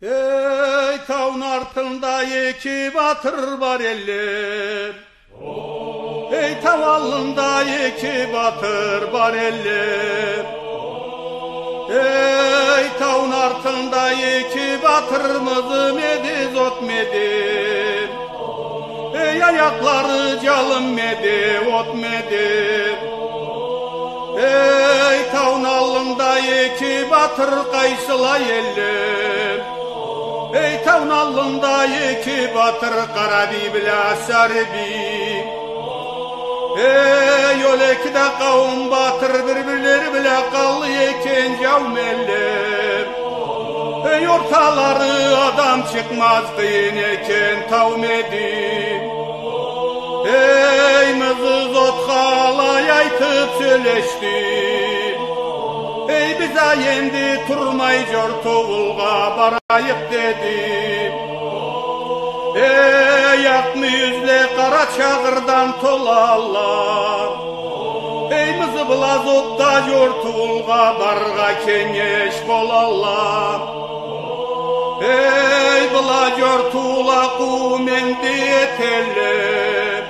Ey taun artında iki batır var ellim. Ey tavallında iki batır var ellim. Ey taun artında iki batırımızı mediz otmedim. Ey ayakları calım medi otmedim. Ey taun alında iki batır kaysıla ellim. Ey taun alında iki batır karabi bile sarbi. Ey yolekide kavun batır birbirleri bile kallı eken cavmellim. Ey ortaları adam çıkmaz kıyın eken tavmedim. Ey mızız otkalay aytıp söyleştim. Ey bize yendi turmay jortuvulga barayık dedim. Ey yakmı yüzle kara çağırdan tolallar. Ey mızı blazotda jortuvulga barga kengeş bolallar. Ey bla jortula kumendi eteller.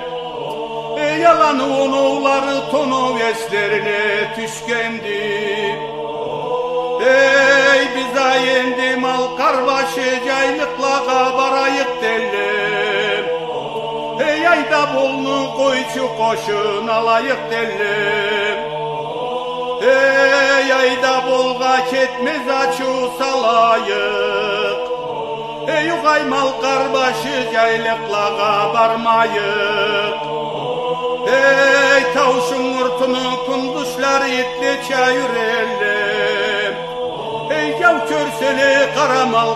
Ey yalanı onuları tonu veslerine tüşkendi. Ey bize yendi mal karbaşı caylıkla barayık dellim. Ey ayda bolnu koyçu koşun alayık dellim. Ey ayda bolga ketmez açu salayık. Ey yuqaymal karbaşı caylıkla barmayık. Ey tavşun urtunu kunduşlar itle çayır ellim. Ey yav körseli karamal